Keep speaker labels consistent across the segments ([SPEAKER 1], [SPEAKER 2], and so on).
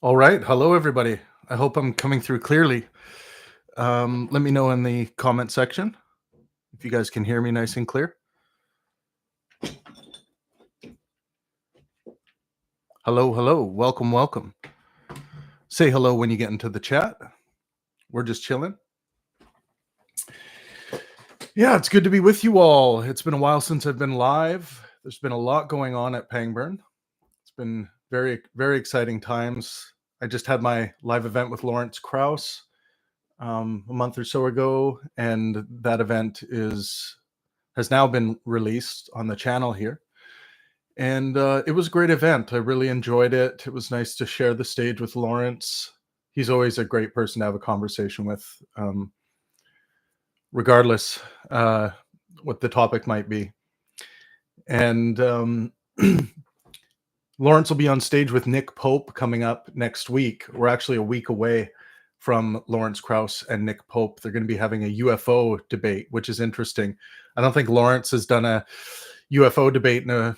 [SPEAKER 1] All right. Hello, everybody. I hope I'm coming through clearly. Let me know in the comment section if you guys can hear me nice and clear. Hello, hello. Welcome, welcome. Say hello when you get into the chat. We're just chilling. Yeah, it's good to be with you all. It's been a while since I've been live. There's been a lot going on at Pangburn. It's been very, very exciting times. I just had my live event with Lawrence Krauss a month or so ago, and that event has now been released on the channel here. And it was a great event. I really enjoyed it. It was nice to share the stage with Lawrence. He's always a great person to have a conversation with, regardless what the topic might be. And Lawrence will be on stage with Nick Pope coming up next week. We're actually a week away from Lawrence Krauss and Nick Pope. They're going to be having a UFO debate, which is interesting. I don't think Lawrence has done a UFO debate in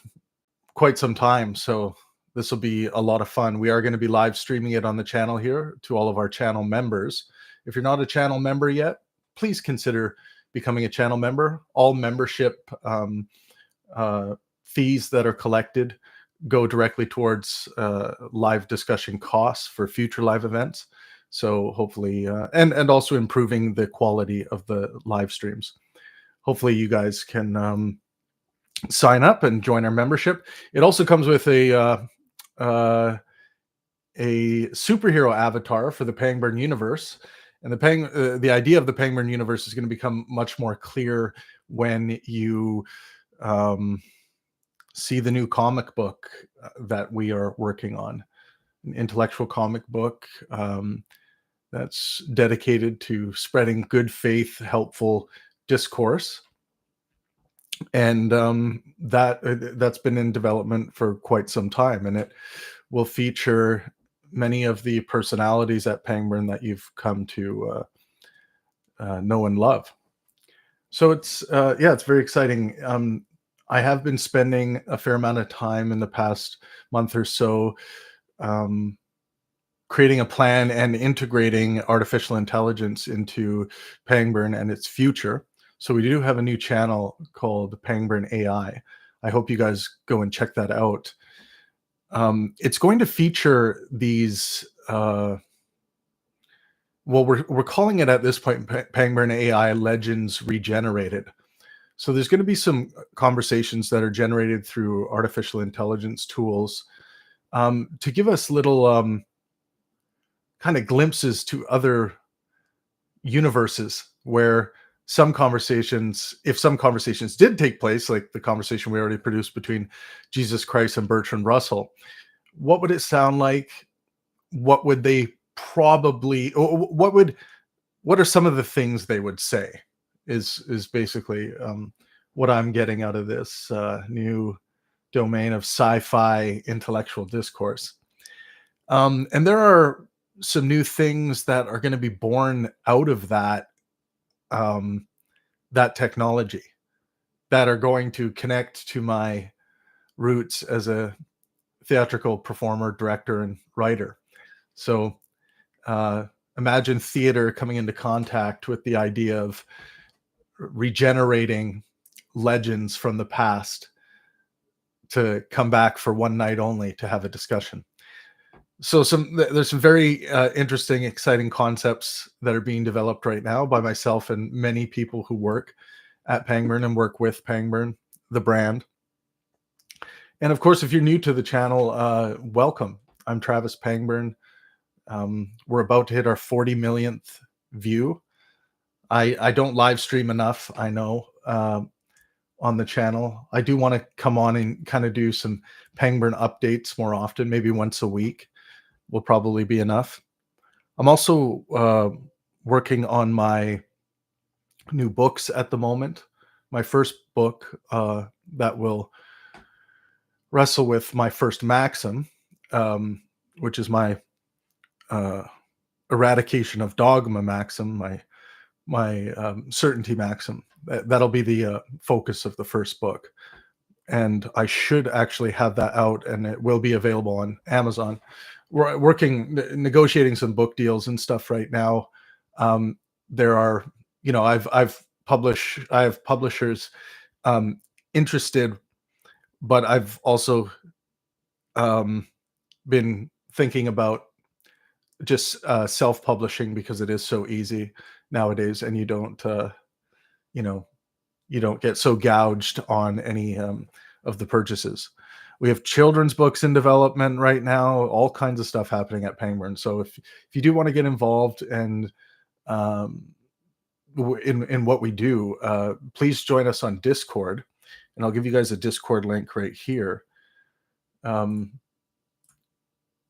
[SPEAKER 1] quite some time, so this will be a lot of fun. We are going to be live streaming it on the channel here to all of our channel members. If you're not a channel member yet, please consider becoming a channel member. All membership fees that are collected go directly towards live discussion costs for future live events. So hopefully, and also improving the quality of the live streams. Hopefully you guys can sign up and join our membership. It also comes with a superhero avatar for the Pangburn Universe. And the idea of the Pangburn Universe is going to become much more clear when you see the new comic book that we are working on, an intellectual comic book that's dedicated to spreading good faith, helpful discourse. And that's been in development for quite some time, and it will feature many of the personalities at Pangburn that you've come to know and love. So it's very exciting. I have been spending a fair amount of time in the past month or so creating a plan and integrating artificial intelligence into Pangburn and its future. So we do have a new channel called Pangburn AI. I hope you guys go and check that out. It's going to feature these, well, we're calling it at this point Pangburn AI Legends Regenerated. So there's going to be some conversations that are generated through artificial intelligence tools to give us little kind of glimpses to other universes where some conversations, if some conversations did take place, like the conversation we already produced between Jesus Christ and Bertrand Russell, what would it sound like? What would they probably, what are some of the things they would say is basically what I'm getting out of this new domain of sci-fi intellectual discourse. And there are some new things that are going to be born out of that that technology that are going to connect to my roots as a theatrical performer, director, and writer. So imagine theater coming into contact with the idea of regenerating legends from the past to come back for one night only to have a discussion. So there's some very interesting, exciting concepts that are being developed right now by myself and many people who work at Pangburn and work with Pangburn, the brand. And of course, if you're new to the channel, welcome. I'm Travis Pangburn. We're about to hit our 40 millionth view. I don't live stream enough, I know, on the channel. I do want to come on and kind of do some Pangburn updates more often, maybe once a week will probably be enough. I'm also working on my new books at the moment. My first book that will wrestle with my first maxim, which is my eradication of dogma maxim, my certainty maxim. That'll be the focus of the first book. And I should actually have that out, and it will be available on Amazon we're working, negotiating some book deals and stuff right now. There are, I have publishers um, interested, but I've also um, been thinking about just self-publishing because it is so easy nowadays, and you know, you don't get so gouged on any of the purchases. We have children's books in development right now, all kinds of stuff happening at Pangburn. So if you do want to get involved and um, in what we do, please join us on Discord, and I'll give you guys a Discord link right here. Um,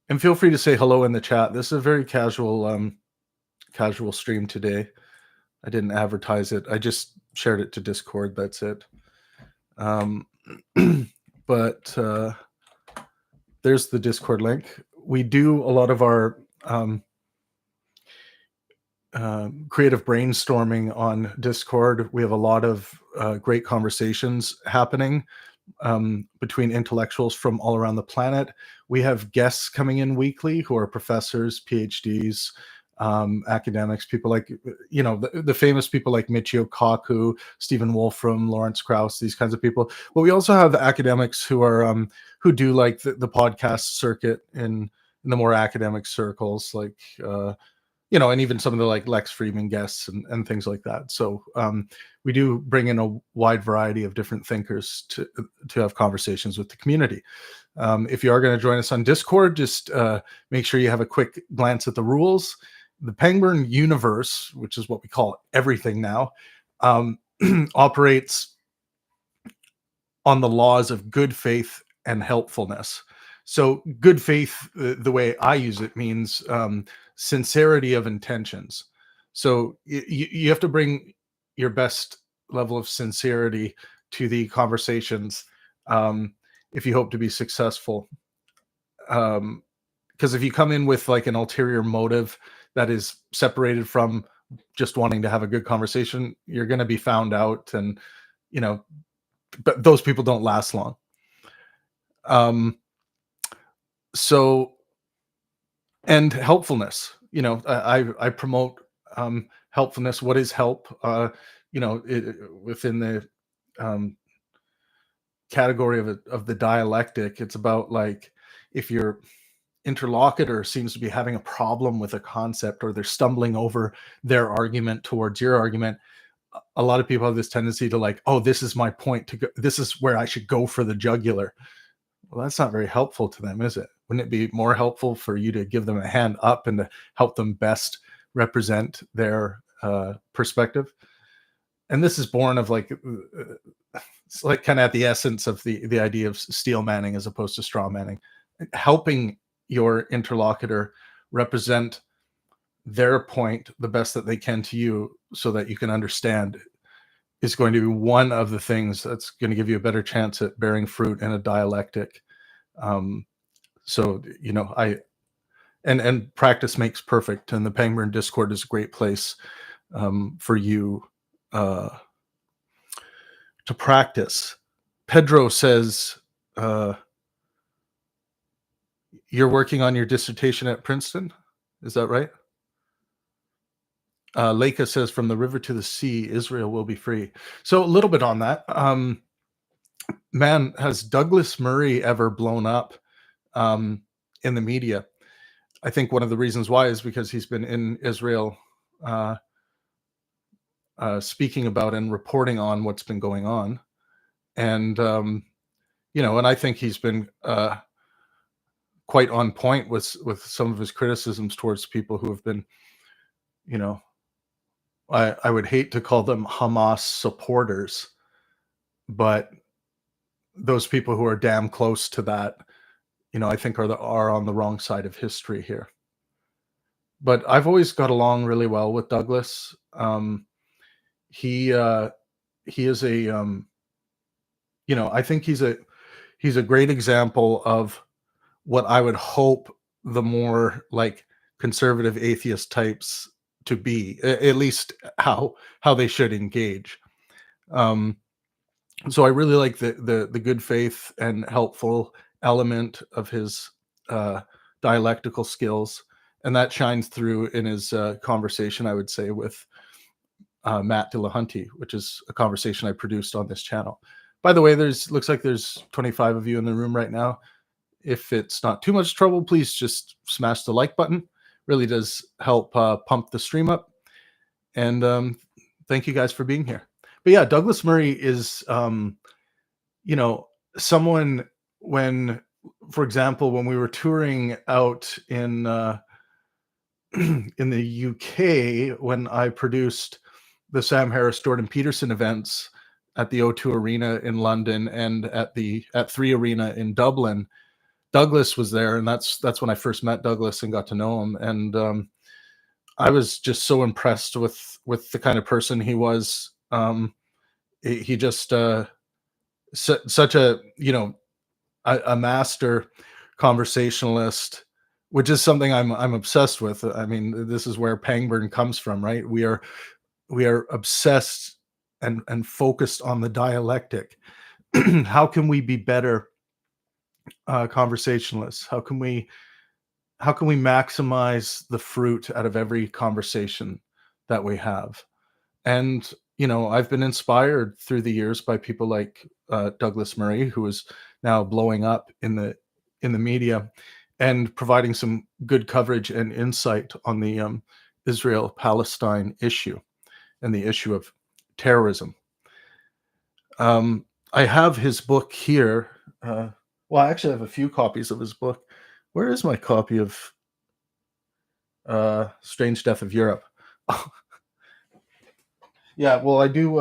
[SPEAKER 1] and feel free to say hello in the chat. This is a very casual stream today. I didn't advertise it. I just shared it to Discord. That's it. But there's the Discord link. We do a lot of our creative brainstorming on Discord. We have a lot of great conversations happening between intellectuals from all around the planet. We have guests coming in weekly who are professors, PhDs, academics, people like, the famous people like Michio Kaku, Stephen Wolfram, Lawrence Krauss, these kinds of people. But we also have academics who are who do like the podcast circuit in the more academic circles, like and even some of the like Lex Friedman guests and things like that. So we do bring in a wide variety of different thinkers to have conversations with the community. If you are going to join us on Discord, just make sure you have a quick glance at the rules. The Pangburn Universe, which is what we call everything now, operates on the laws of good faith and helpfulness. So good faith, the way I use it, means sincerity of intentions. So you have to bring your best level of sincerity to the conversations if you hope to be successful. Because if you come in with like an ulterior motive that is separated from just wanting to have a good conversation, you're going to be found out, and but those people don't last long. So, and helpfulness, I promote helpfulness. What is help? Within the category of the dialectic, it's about like if your interlocutor seems to be having a problem with a concept, or they're stumbling over their argument towards your argument, a lot of people have this tendency to like, oh, this is my point to go, this is where I should go for the jugular. Well, that's not very helpful to them, is it? Wouldn't it be more helpful for you to give them a hand up and to help them best represent their perspective? And this is born of like, it's like kind of at the essence of the idea of steel manning as opposed to straw manning. Helping your interlocutor represent their point the best that they can to you so that you can understand is going to be one of the things that's going to give you a better chance at bearing fruit in a dialectic. So, and practice makes perfect. And the Pangburn Discord is a great place for you to practice. Pedro says, you're working on your dissertation at Princeton. Is that right? Leica says, from the river to the sea, Israel will be free. So a little bit on that. Man, has Douglas Murray ever blown up in the media? I think one of the reasons why is because he's been in Israel speaking about and reporting on what's been going on. And, and I think he's been quite on point with some of his criticisms towards people who have been, I would hate to call them Hamas supporters, but those people who are damn close to that, I think are on the wrong side of history here. But I've always got along really well with Douglas. He is a, I think he's a great example of what I would hope the more like conservative atheist types to be, at least how they should engage. So I really like the good faith and helpful element of his dialectical skills, and that shines through in his conversation, I would say, with Matt Dillahunty, which is a conversation I produced on this channel. By the way, looks like there's 25 of you in the room right now. If it's not too much trouble, please just smash the like button. Really does help pump the stream up. And thank you guys for being here. But yeah, Douglas Murray is, someone when, for example, when we were touring out in in the UK, when I produced the Sam Harris Jordan Peterson events at the O2 Arena in London and at 3 Arena in Dublin, Douglas was there, and that's when I first met Douglas and got to know him. And I was just so impressed with the kind of person he was. He just such a a master conversationalist, which is something I'm obsessed with. I mean, this is where Pangburn comes from, right? We are obsessed and focused on the dialectic. How can we be better conversationalists? How can we maximize the fruit out of every conversation that we have? And I've been inspired through the years by people like Douglas Murray, who is now blowing up in the media and providing some good coverage and insight on the Israel-Palestine issue and the issue of terrorism. I have his book here. Well, I actually have a few copies of his book. Where is my copy of Strange Death of Europe? Yeah, well, I do.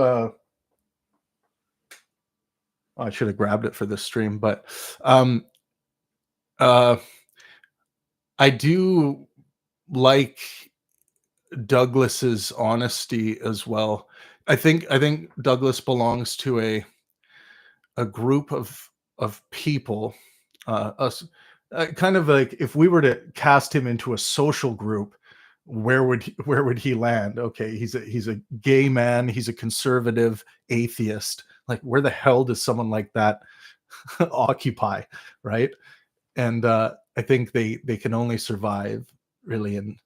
[SPEAKER 1] I should have grabbed it for this stream, but I do like Douglas's honesty as well. I think Douglas belongs to a group of people, us, kind of like if we were to cast him into a social group, where would he land? Okay, he's a gay man, he's a conservative atheist. Like, where the hell does someone like that occupy, right? And I think they can only survive really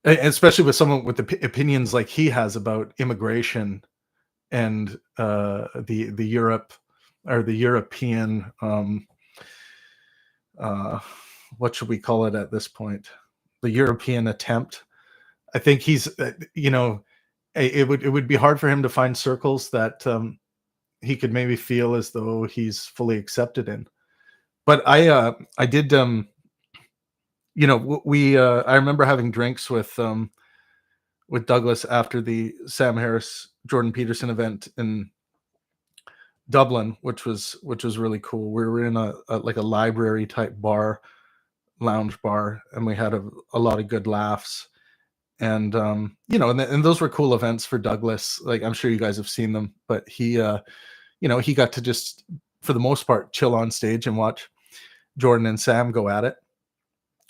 [SPEAKER 1] especially with someone with the opinions like he has about immigration and the Europe or the European what should we call it at this point? The European attempt. I think he's it would be hard for him to find circles that he could maybe feel as though he's fully accepted in. But I did I remember having drinks with Douglas after the Sam Harris Jordan Peterson event in Dublin, which was really cool. We were in a like a library type bar, lounge bar, and we had a lot of good laughs. And and those were cool events for Douglas. Like, I'm sure you guys have seen them, but he he got to just, for the most part, chill on stage and watch Jordan and Sam go at it.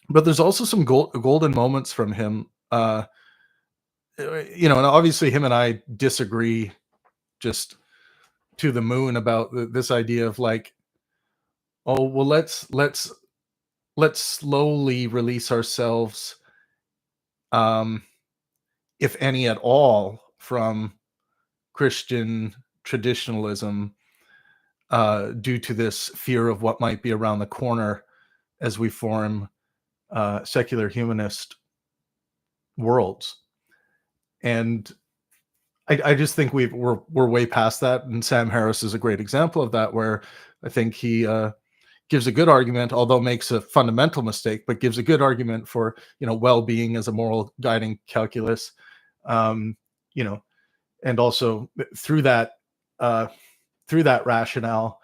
[SPEAKER 1] But there's also some golden moments from him. And obviously him and I disagree just to the moon about this idea of like, oh, well, let's slowly release ourselves, if any at all, from Christian traditionalism due to this fear of what might be around the corner as we form secular humanist worlds. And I just think we're way past that, and Sam Harris is a great example of that, where I think he gives a good argument, although makes a fundamental mistake, but gives a good argument for well-being as a moral guiding calculus, and also through that rationale,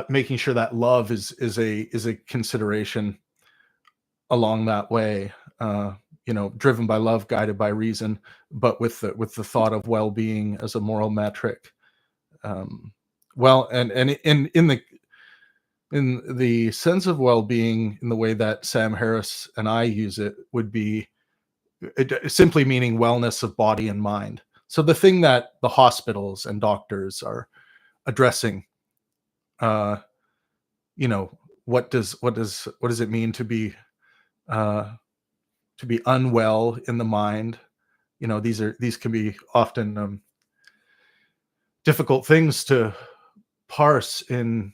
[SPEAKER 1] making sure that love is a consideration along that way. Driven by love, guided by reason, but with the thought of well-being as a moral metric. And in the sense of well-being, in the way that Sam Harris and I use it, would be simply meaning wellness of body and mind. So the thing that the hospitals and doctors are addressing you know, what does it mean uh, to be unwell in the mind? These can be often difficult things to parse in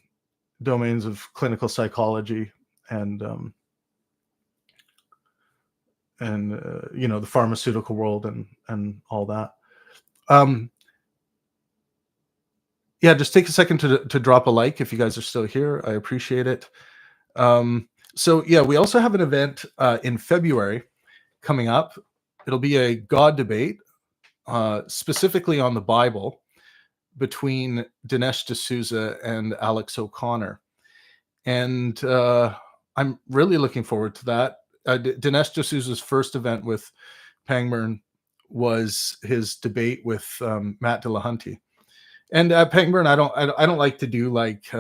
[SPEAKER 1] domains of clinical psychology and the pharmaceutical world and all that. Um, yeah, just take a second to drop a like if you guys are still here. I appreciate it. So yeah, we also have an event in February coming up. It'll be a God debate, specifically on the Bible, between Dinesh D'Souza and Alex O'Connor. And I'm really looking forward to that. Dinesh D'Souza's first event with Pangburn was his debate with Matt Dillahunty. And Pangburn, I don't like to do like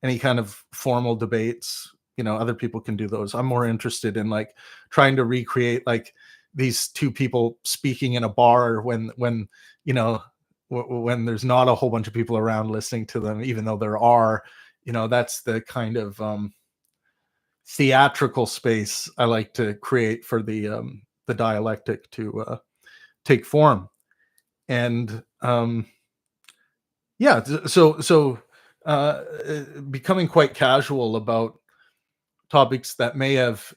[SPEAKER 1] any kind of formal debates. Other people can do those. I'm more interested in like trying to recreate like these two people speaking in a bar when when there's not a whole bunch of people around listening to them, even though there are. That's the kind of theatrical space I like to create for the dialectic to take form. And yeah, so becoming quite casual about topics that may have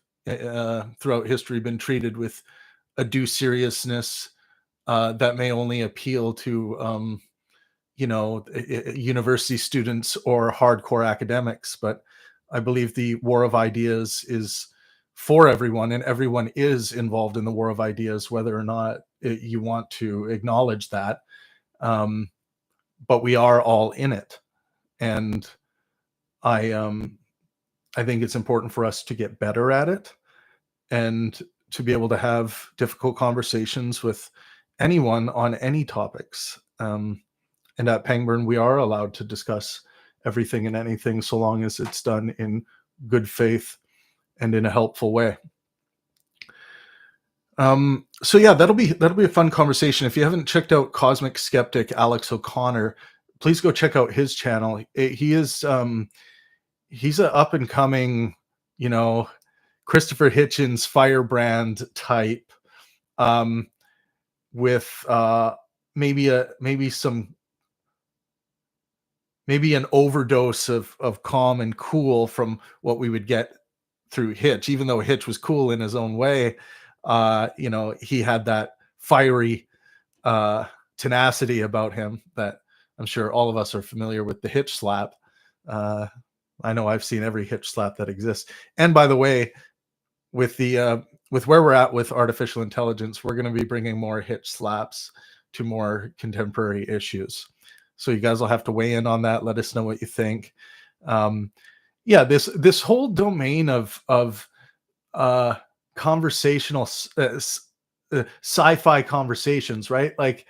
[SPEAKER 1] throughout history been treated with a due seriousness that may only appeal to university students or hardcore academics. But I believe the war of ideas is for everyone, and everyone is involved in the war of ideas, whether or not you want to acknowledge that. But we are all in it, and I I think it's important for us to get better at it and to be able to have difficult conversations with anyone on any topics. And at Pangburn, we are allowed to discuss everything and anything so long as it's done in good faith and in a helpful way. So yeah, that'll be a fun conversation. If you haven't checked out Cosmic Skeptic Alex O'Connor, please go check out his channel. He's a up and coming, Christopher Hitchens firebrand type, with maybe an overdose of calm and cool from what we would get through Hitch. Even though Hitch was cool in his own way, he had that fiery tenacity about him that I'm sure all of us are familiar with, the Hitch slap. I know I've seen every Hitch slap that exists. And by the way, with where we're at with artificial intelligence, we're going to be bringing more Hitch slaps to more contemporary issues. So you guys will have to weigh in on that. Let us know what you think. Yeah, this whole domain of conversational sci-fi conversations, right? Like,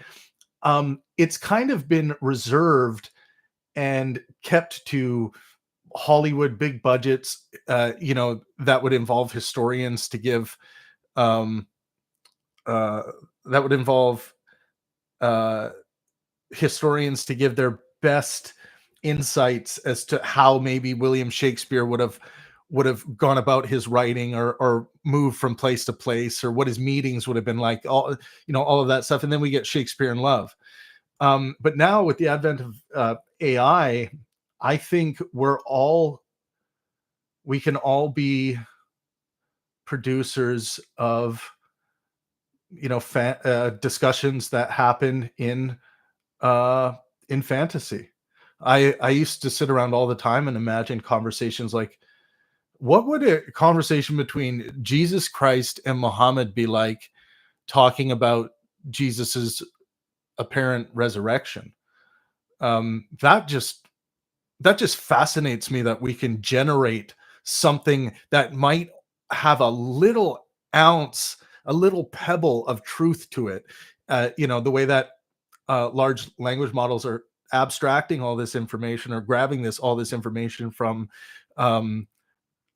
[SPEAKER 1] it's kind of been reserved and kept to Hollywood big budgets, that would involve historians to give, that would involve uh, historians to give their best insights as to how maybe William Shakespeare would have gone about his writing, or moved from place to place, or what his meetings would have been like, all of that stuff. And then we get Shakespeare in Love. But now with the advent of AI, I think we can all be producers of discussions that happen in fantasy. I used to sit around all the time and imagine conversations like, what would a conversation between Jesus Christ and Muhammad be like, talking about Jesus's apparent resurrection? That just fascinates me, that we can generate something that might have a little ounce, a little pebble of truth to it. The way that large language models are abstracting all this information, or grabbing all this information from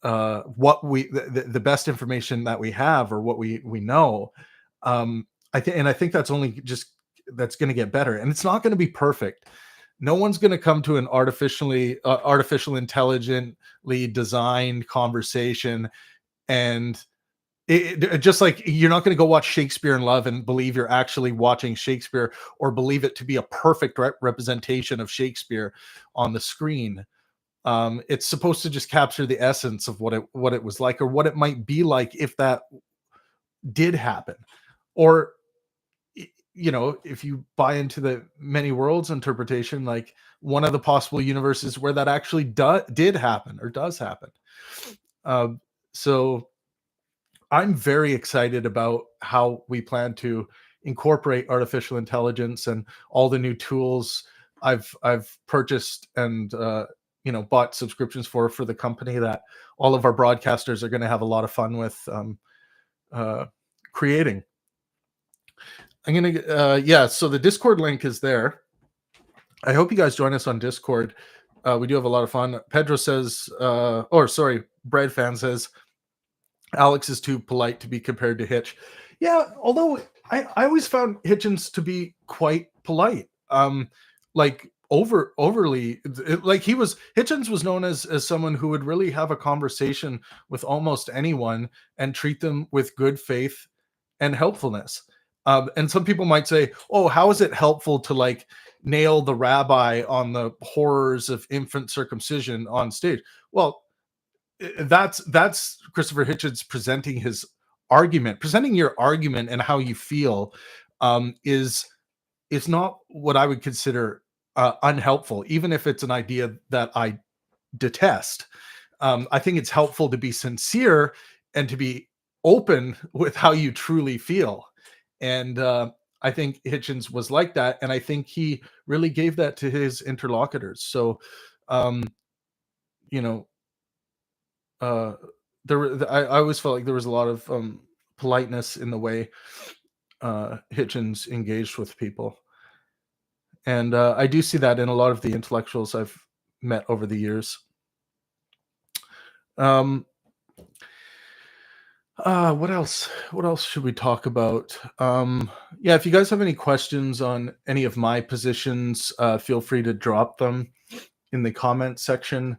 [SPEAKER 1] what the best information that we have, or what we know. I think that's going to get better, and it's not going to be perfect. No one's going to come to an artificial intelligently designed conversation and just like you're not going to go watch Shakespeare in Love and believe you're actually watching Shakespeare, or believe it to be a perfect representation of Shakespeare on the screen. It's supposed to just capture the essence of what it was like, or what it might be like if that did happen. Or if you buy into the many worlds interpretation, like one of the possible universes where that actually did happen or does happen. So I'm very excited about how we plan to incorporate artificial intelligence and all the new tools I've purchased and bought subscriptions for the company, that all of our broadcasters are going to have a lot of fun with creating. I'm gonna so the Discord link is there. I hope you guys join us on Discord. We do have a lot of fun. Pedro says, Bread Fan says, Alex is too polite to be compared to Hitch. Yeah, although I always found Hitchens to be quite polite. Like overly, like Hitchens was known as someone who would really have a conversation with almost anyone and treat them with good faith and helpfulness. And some people might say, "Oh, how is it helpful to like nail the rabbi on the horrors of infant circumcision on stage?" Well, that's Christopher Hitchens presenting his argument. Presenting your argument and how you feel is not what I would consider unhelpful, even if it's an idea that I detest. I think it's helpful to be sincere and to be open with how you truly feel. And I think Hitchens was like that, and I think he really gave that to his interlocutors. So, you know, I always felt like there was a lot of politeness in the way Hitchens engaged with people, and I do see that in a lot of the intellectuals I've met over the years. What else? What else should we talk about? If you guys have any questions on any of my positions, feel free to drop them in the comment section.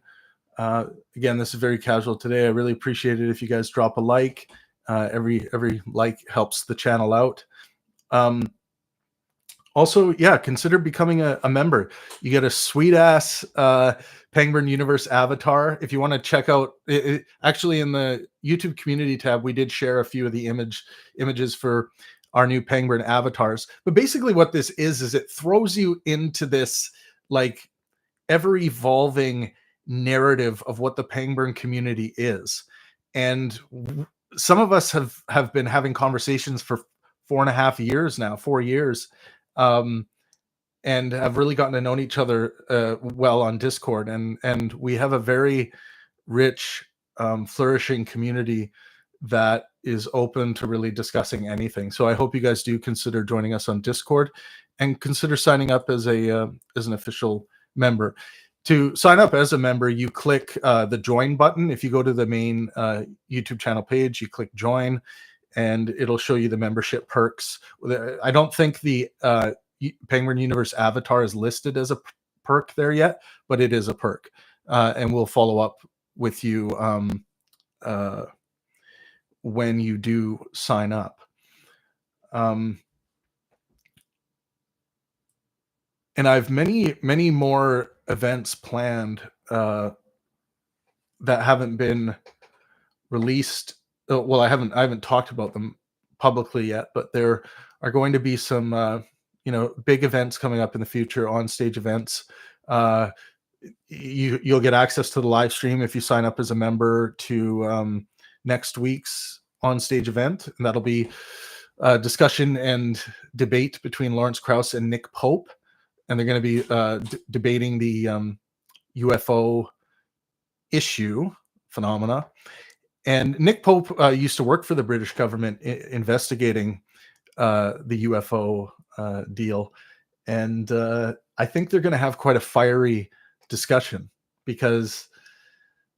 [SPEAKER 1] Again, this is very casual today. I really appreciate it if you guys drop a like. Every like helps the channel out. Also, consider becoming a member. You get a sweet ass Pangburn Universe avatar. If you want to check out, actually in the YouTube community tab, we did share a few of the images for our new Pangburn avatars. But basically, what this is it throws you into this like ever evolving narrative of what the Pangburn community is. And some of us have been having conversations for 4.5 years now, 4 years, and have really gotten to know each other well on Discord. And we have a very rich, flourishing community that is open to really discussing anything. So I hope you guys do consider joining us on Discord and consider signing up as an official member. To sign up as a member, you click the join button. If you go to the main YouTube channel page, you click join, and it'll show you the membership perks. I don't think the Pangburn Universe avatar is listed as a perk there yet, but it is a perk. And we'll follow up with you when you do sign up. And I've many more events planned that haven't been released. Well, I haven't talked about them publicly yet, but there are going to be some big events coming up in the future, on stage events. You'll get access to the live stream if you sign up as a member to next week's on stage event, and that'll be discussion and debate between Lawrence Krauss and Nick Pope. And they're going to be debating the UFO issue phenomena. And Nick Pope used to work for the British government investigating the UFO deal. And I think they're going to have quite a fiery discussion because,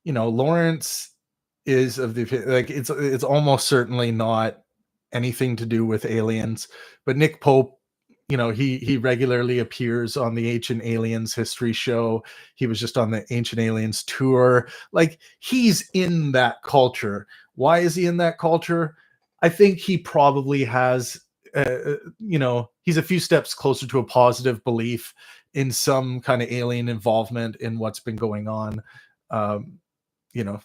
[SPEAKER 1] Lawrence is of the, like, it's almost certainly not anything to do with aliens, but Nick Pope he regularly appears on the Ancient Aliens history show. He was just on the Ancient Aliens tour. Like, he's in that culture. Why is he in that culture? I think he probably has, he's a few steps closer to a positive belief in some kind of alien involvement in what's been going on. Um, you know,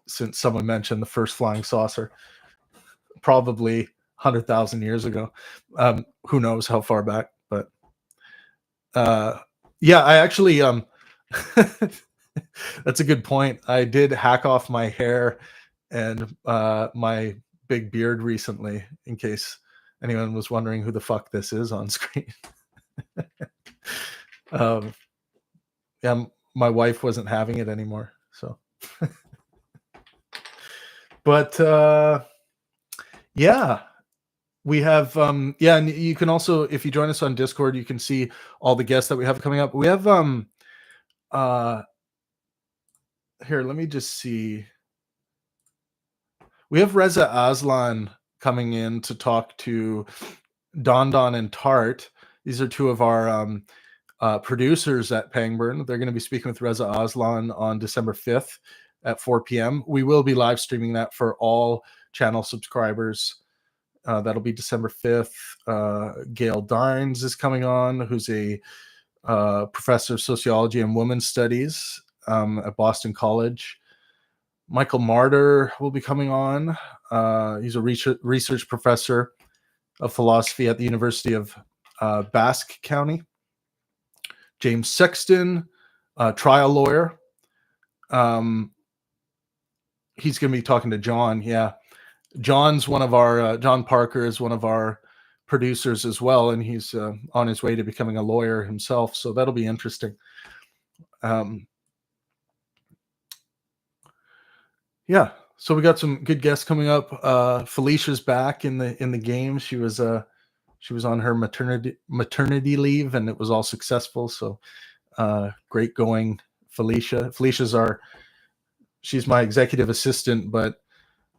[SPEAKER 1] since someone mentioned the first flying saucer, probably 100,000 years ago. Who knows how far back, but yeah, I actually that's a good point. I did hack off my hair and my big beard recently, in case anyone was wondering who the fuck this is on screen. um, yeah, my wife wasn't having it anymore, so. But yeah, we have yeah, and you can also, if you join us on Discord, you can see all the guests that we have coming up. We have here, let me just see. We have Reza Aslan coming in to talk to Don and Tart. These are two of our producers at Pangburn. They're going to be speaking with Reza Aslan on December 5th at 4 p.m. We will be live streaming that for all channel subscribers. That'll be December 5th. Gail Dines is coming on, who's a professor of sociology and women's studies at Boston College. Michael Martyr will be coming on. He's a research professor of philosophy at the University of Basque County. James Sexton, trial lawyer. He's going to be talking to John. Yeah. John's one of our, John Parker is one of our producers as well, and he's on his way to becoming a lawyer himself. So that'll be interesting. Yeah. So we got some good guests coming up. Felicia's back in the game. She was on her maternity leave, and it was all successful. So great going, Felicia. She's my executive assistant, but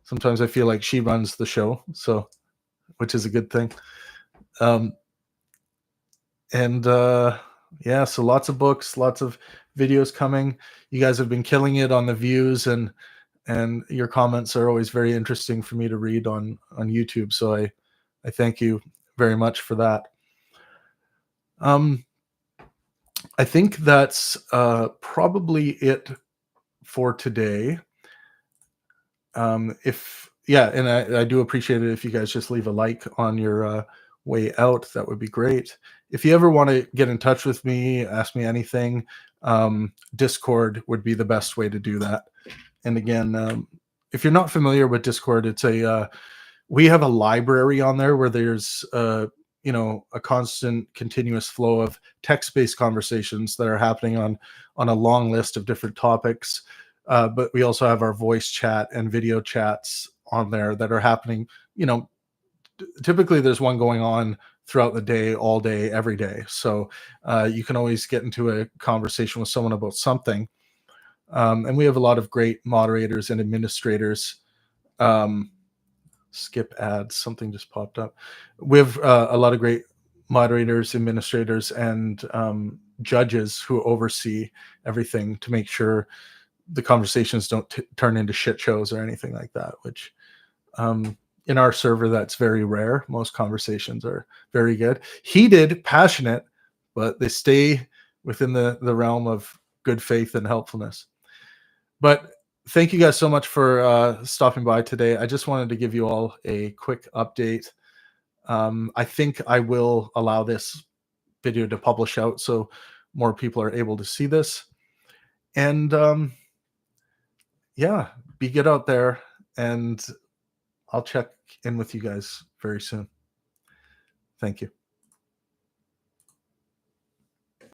[SPEAKER 1] sometimes I feel like she runs the show, so, which is a good thing. Yeah, so lots of books, lots of videos coming. You guys have been killing it on the views, and your comments are always very interesting for me to read on YouTube. So I thank you very much for that. I think that's probably it for today. And I do appreciate it if you guys just leave a like on your way out. That would be great. If you ever want to get in touch with me, ask me anything, Discord would be the best way to do that. And again, if you're not familiar with Discord, it's we have a library on there where there's a constant continuous flow of text-based conversations that are happening on a long list of different topics. But we also have our voice chat and video chats on there that are happening. Typically there's one going on throughout the day, all day, every day. So you can always get into a conversation with someone about something. And we have a lot of great moderators and administrators. Skip ads, something just popped up. We have a lot of great moderators, administrators, and judges who oversee everything to make sure the conversations don't turn into shit shows or anything like that, which in our server, that's very rare. Most conversations are very good, heated, passionate, but they stay within the realm of good faith and helpfulness. But thank you guys so much for stopping by today. I just wanted to give you all a quick update. I think I will allow this video to publish out so more people are able to see this. And yeah, be good out there, and I'll check in with you guys very soon. Thank you.